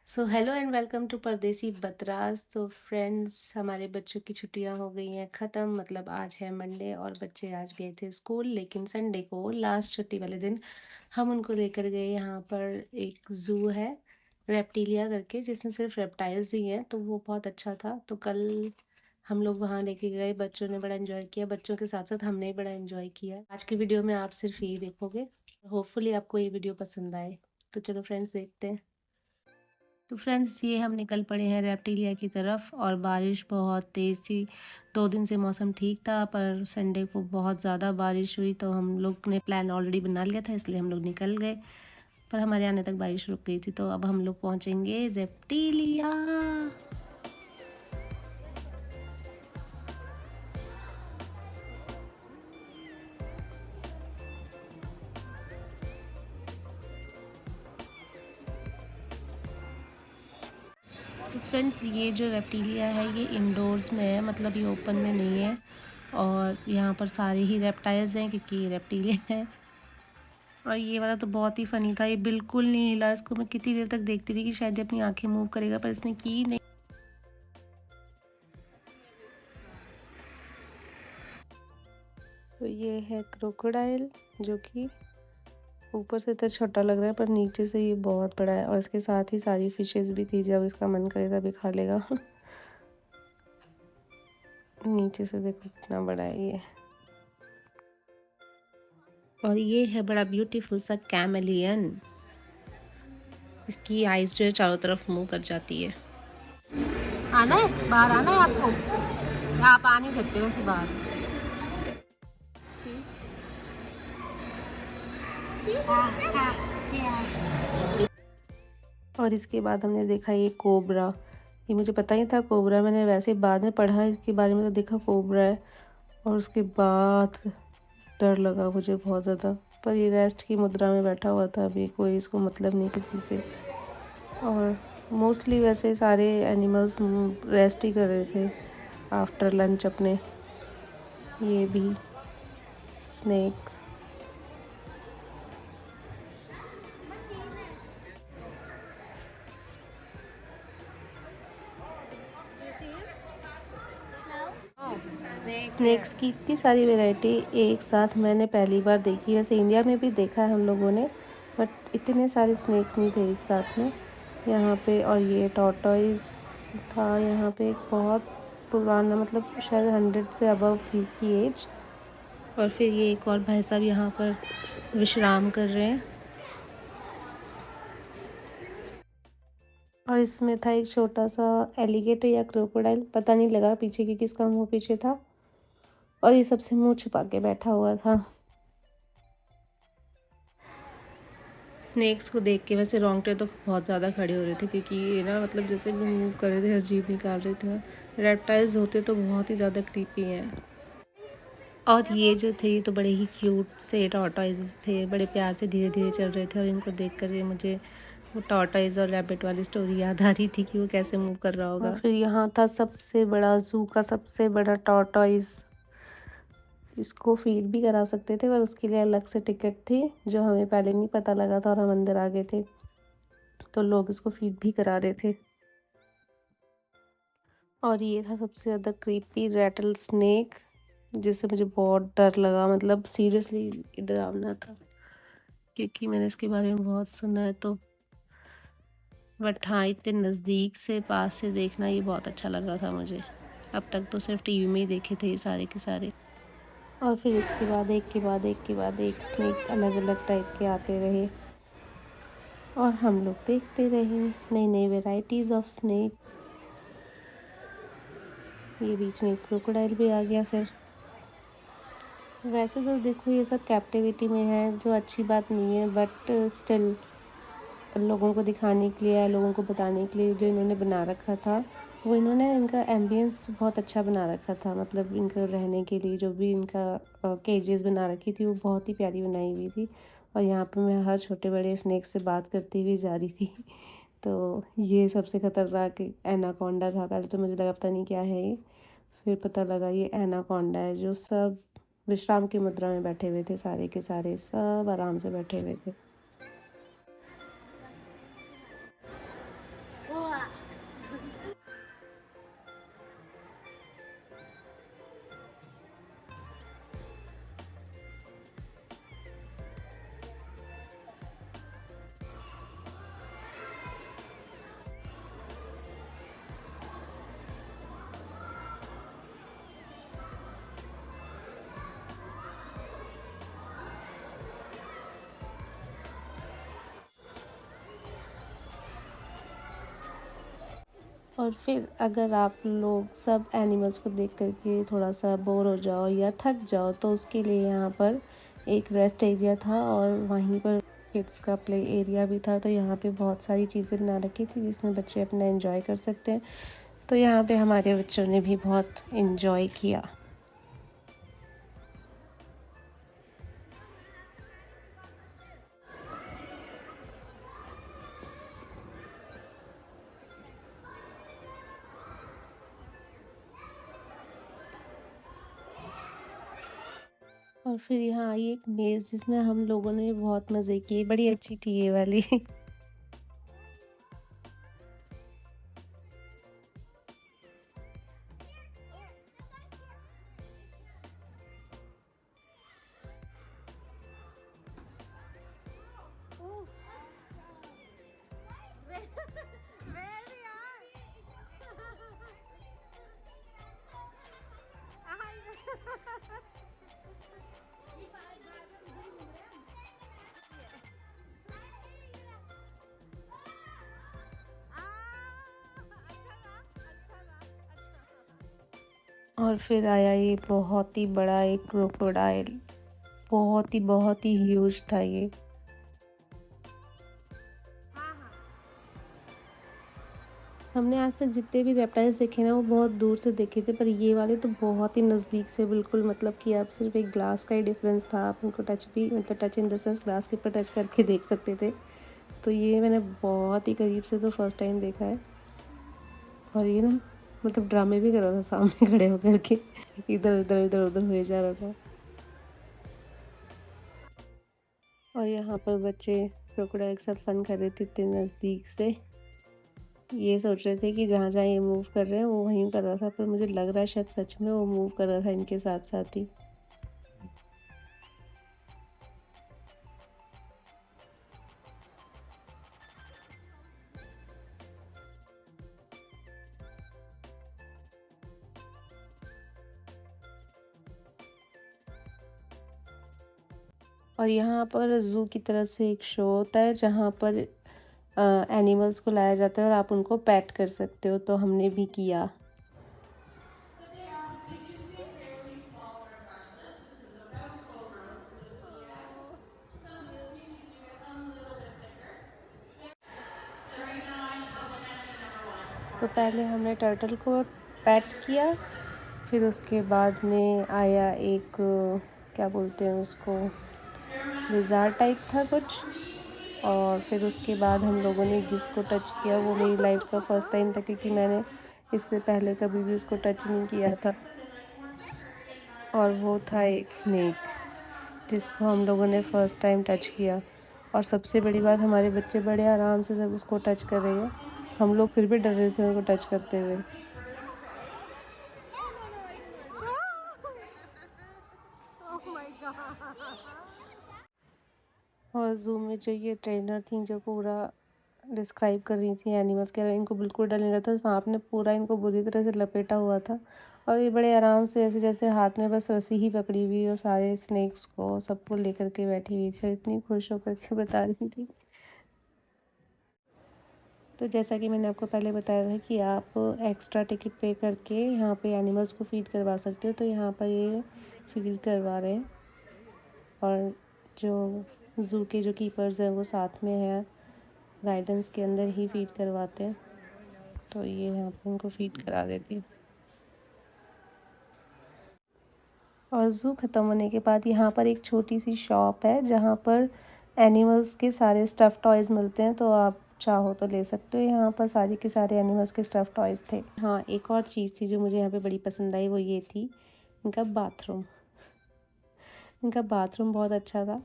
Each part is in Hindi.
So hello and welcome to Pardesi Batraj. तो फ्रेंड्स, हमारे बच्चों की छुट्टियां हो गई हैं ख़त्म। मतलब आज है मंडे और बच्चे आज गए थे स्कूल, लेकिन संडे को लास्ट छुट्टी वाले दिन हम उनको लेकर गए। यहाँ पर एक ज़ू है रेप्टिलिया करके, जिसमें सिर्फ रेप्टाइल्स ही हैं, तो वो बहुत अच्छा था। तो कल हम लोग वहाँ लेके गए, बच्चों ने बड़ा एंजॉय किया, बच्चों के साथ साथ हमने भी बड़ा एंजॉय किया। आज की वीडियो में आप सिर्फ यही देखोगे। होपफुली आपको ये वीडियो पसंद आए। तो चलो फ्रेंड्स, देखते हैं। तो फ्रेंड्स, ये हम निकल पड़े हैं रेप्टिलिया की तरफ और बारिश बहुत तेज़ थी। 2 दिन से मौसम ठीक था, पर संडे को बहुत ज़्यादा बारिश हुई, तो हम लोग ने प्लान ऑलरेडी बना लिया था, इसलिए हम लोग निकल गए। पर हमारे आने तक बारिश रुक गई थी। तो अब हम लोग पहुंचेंगे रेप्टिलिया। तो फ्रेंड्स, ये जो रेप्टिलिया है ये इंडोर्स में है, मतलब ये ओपन में नहीं है। और यहाँ पर सारे ही रेप्टाइल्स हैं, क्योंकि ये रेप्टिलिया है। और ये वाला तो बहुत ही फ़नी था, ये बिल्कुल नहीं हिला। इसको मैं कितनी देर तक देखती रही कि शायद ये अपनी आंखें मूव करेगा, पर इसने की नहीं। तो ये है क्रोकोडाइल, जो कि ऊपर से इतना छोटा लग रहा है, पर नीचे से ये बहुत बड़ा है। और इसके साथ ही सारी फिशेस भी थी, जब इसका मन करे तभी खा लेगा। नीचे से देखो कितना बड़ा है ये। और ये है बड़ा ब्यूटीफुल सा कैमेलियन। इसकी आइज जो है चारों तरफ मूव कर जाती है। आना है, बाहर आना है आपको, या आप आ नहीं सकते वैसे बाहर। और इसके बाद हमने देखा ये कोबरा। ये मुझे पता ही था कोबरा, मैंने वैसे बाद में पढ़ा इसके बारे में, तो देखा कोबरा है। और उसके बाद डर लगा मुझे बहुत ज़्यादा। पर ये रेस्ट की मुद्रा में बैठा हुआ था, अभी कोई इसको मतलब नहीं किसी से। और मोस्टली वैसे सारे एनिमल्स रेस्ट ही कर रहे थे आफ्टर लंच अपने। ये भी स्नेक। स्नैक्स की इतनी सारी वैरायटी एक साथ मैंने पहली बार देखी। वैसे इंडिया में भी देखा है हम लोगों ने, बट इतने सारे स्नैक्स नहीं थे एक साथ में यहाँ पे। और ये टॉर्टोइज था यहाँ पे, एक बहुत पुराना, मतलब शायद 100 से अबव थी इसकी एज। और फिर ये एक और भाई साहब यहाँ पर विश्राम कर रहे हैं। और इसमें था एक छोटा सा एलिगेटर या क्रोकोडाइल, पता नहीं लगा पीछे की किसका मुंह पीछे था। और ये सबसे मुंह छुपा के बैठा हुआ था। स्नेक्स को देख के वैसे रोंगटे तो बहुत ज़्यादा खड़े हो रहे थे, क्योंकि ये ना, मतलब जैसे भी मूव कर रहे थे, हर जीभ निकाल रहे थे। रेप्टाइल्स होते तो बहुत ही ज़्यादा क्रीपी हैं। और ये जो थे, ये तो बड़े ही क्यूट से टॉर्टॉइज थे, बड़े प्यार से धीरे धीरे चल रहे थे। और इनको देख कर मुझे वो टॉर्टॉइज और रैबिट वाली स्टोरी याद आ रही थी कि वो कैसे मूव कर रहा होगा। और फिर यहाँ था सबसे बड़ा, जू का सबसे बड़ा टॉर्टॉइज। इसको फीड भी करा सकते थे, पर उसके लिए अलग से टिकट थी, जो हमें पहले नहीं पता लगा था और हम अंदर आ गए थे, तो लोग इसको फीड भी करा रहे थे। और ये था सबसे ज़्यादा क्रीपी रैटल स्नेक, जिससे मुझे बहुत डर लगा। मतलब सीरियसली डरावना था, क्योंकि मैंने इसके बारे में बहुत सुना है। तो बट हाँ, इतने नज़दीक से पास से देखना ये बहुत अच्छा लग रहा था मुझे। अब तक तो सिर्फ टीवी में ही देखे थे ये सारे के सारे। और फिर इसके बाद एक के बाद एक के बाद एक स्नेक्स अलग अलग टाइप के आते रहे, और हम लोग देखते रहे नई नई वेराइटीज़ ऑफ स्नेक्स। ये बीच में क्रोकोडाइल भी आ गया। फिर वैसे तो देखो, ये सब कैप्टिविटी में है, जो अच्छी बात नहीं है, बट स्टिल लोगों को दिखाने के लिए, लोगों को बताने के लिए जो इन्होंने बना रखा था, वो इन्होंने, इनका एम्बियंस बहुत अच्छा बना रखा था। मतलब इनका रहने के लिए जो भी इनका केजेस बना रखी थी, वो बहुत ही प्यारी बनाई हुई थी। और यहाँ पे मैं हर छोटे बड़े स्नेक से बात करती हुई जा रही थी। तो ये सबसे ख़तरनाक एनाकोंडा था। पहले तो मुझे लगा पता नहीं क्या है ये, फिर पता लगा ये एनाकोंडा है। जो सब विश्राम की मुद्रा में बैठे हुए थे, सारे के सारे सब आराम से बैठे हुए थे। और फिर अगर आप लोग सब एनिमल्स को देख कर के थोड़ा-सा बोर हो जाओ या थक जाओ, तो उसके लिए यहाँ पर एक रेस्ट एरिया था और वहीं पर किड्स का प्ले एरिया भी था। तो यहाँ पे बहुत सारी चीज़ें बना रखी थी जिसमें बच्चे अपना एन्जॉय कर सकते हैं। तो यहाँ पे हमारे बच्चों ने भी बहुत एन्जॉय किया। और फिर यहाँ आई एक मेज़ जिसमें हम लोगों ने बहुत मज़े किए, बड़ी अच्छी थी ये वाली। और फिर आया ये बहुत ही बड़ा एक क्रोकोडाइल, बहुत ही ह्यूज था ये। हमने आज तक जितने भी रेप्टाइल्स देखे ना वो बहुत दूर से देखे थे, पर ये वाले तो बहुत ही नज़दीक से, बिल्कुल मतलब कि आप सिर्फ एक ग्लास का ही डिफरेंस था, आप उनको टच भी मतलब touch in the sense glass के ऊपर टच करके देख सकते थे। तो ये मैंने बहुत ही करीब से तो फर्स्ट टाइम देखा है। और ये ना मतलब ड्रामे भी कर रहा था सामने खड़े होकर के, इधर उधर इधर उधर हुए जा रहा था। और यहाँ पर बच्चे क्रोकोडाइल के साथ फन कर रहे थे इतने नज़दीक से। ये सोच रहे थे कि जहाँ-जहाँ ये मूव कर रहे हैं वो वहीं कर रहा था, पर मुझे लग रहा है शायद सच में वो मूव कर रहा था इनके साथ-साथ ही। और यहाँ पर ज़ू की तरफ से एक शो होता है जहाँ पर एनिमल्स को लाया जाता है और आप उनको पेट कर सकते हो, तो हमने भी किया। But they are, they do stay fairly small regardless. This is about full grown for this zodiac. Some of the species do get a little bit thicker. So right now I'm public enemy number one तो for पहले this हमने टर्टल को पेट Xanthocarp किया, tortoise. फिर उसके बाद में आया एक क्या बोलते हैं उसको, Paramasseter लिज़ार्ड टाइप था कुछ। extremely, और फिर उसके extremely बाद हम लोगों ने tolerant जिसको of टच किया वो dogs. मेरी लाइफ का फर्स्ट टाइम था, क्योंकि They मैंने have been इससे पहले tested कभी for भी this उसको this टच नहीं किया time, था। but they like more thicker और environment. वो था एक So they snake are around to जिसको that हम लोगों ने maintain first time touch space. किया। और सबसे बड़ी बात, हमारे बच्चे बड़े आराम से सब उसको टच कर रहे हैं, हम लोग फिर भी डर रहे थे उनको टच करते हुए। और ज़ू में जो ये ट्रेनर थी जो पूरा डिस्क्राइब कर रही थी एनिमल्स के, इनको बिल्कुल डर नहीं लगा था, सांप ने पूरा इनको बुरी तरह से लपेटा हुआ था। और ये बड़े आराम से ऐसे जैसे हाथ में बस रस्सी ही पकड़ी हुई और सारे स्नेक्स को सबको लेकर के बैठी हुई थी, इतनी खुश होकर के बता रही थी। तो जैसा कि मैंने आपको पहले बताया था कि आप एक्स्ट्रा टिकट पे करके यहाँ पे एनिमल्स को फीड करवा सकते हो, तो यहाँ पर ये फीड करवा रहे हैं। और जो ज़ू के जो कीपर्स हैं वो साथ में हैं, गाइडेंस के अंदर ही फीड करवाते हैं। तो ये यहाँ पे उनको फीड करा देती है। और ज़ू ख़त्म होने के बाद यहाँ पर एक छोटी सी शॉप है जहाँ पर एनिमल्स के सारे स्टफ़ टॉयज़ मिलते हैं, तो आप चाहो तो ले सकते हो। यहाँ पर सारे के सारे एनिमल्स के स्टफ़ टॉयज़ थे। हाँ, एक और चीज़ थी जो मुझे यहाँ पे बड़ी पसंद आई, वो ये थी इनका बाथरूम। इनका बाथरूम बहुत अच्छा था।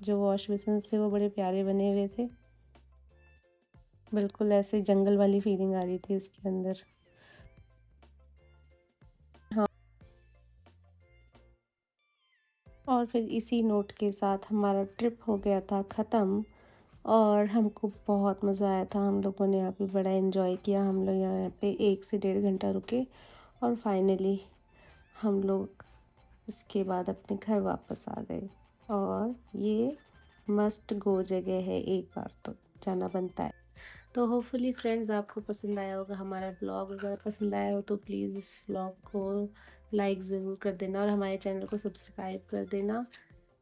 जो वॉश बेसिन्स थे वो बड़े प्यारे बने हुए थे। बिल्कुल ऐसे जंगल वाली फीलिंग आ रही थी इसके अंदर। हाँ, और फिर इसी नोट के साथ हमारा ट्रिप हो गया था ख़त्म। और हमको बहुत मज़ा आया था, हम लोगों ने यहाँ पे बड़ा एंजॉय किया। हम लोग यहाँ पे 1 से 1.5 घंटा रुके और फाइनली हम लोग इसके बाद अपने घर वापस आ गए। और ये मस्ट गो जगह है, एक बार तो जाना बनता है। तो होपफुली फ्रेंड्स आपको पसंद आया होगा हमारा ब्लॉग। अगर पसंद आया हो तो प्लीज़ इस ब्लॉग को लाइक ज़रूर कर देना और हमारे चैनल को सब्सक्राइब कर देना।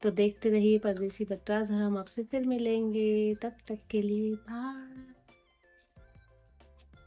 तो देखते रहिए परदेसी बटराज़ और हम आपसे फिर मिलेंगे। तब तक के लिए बाय।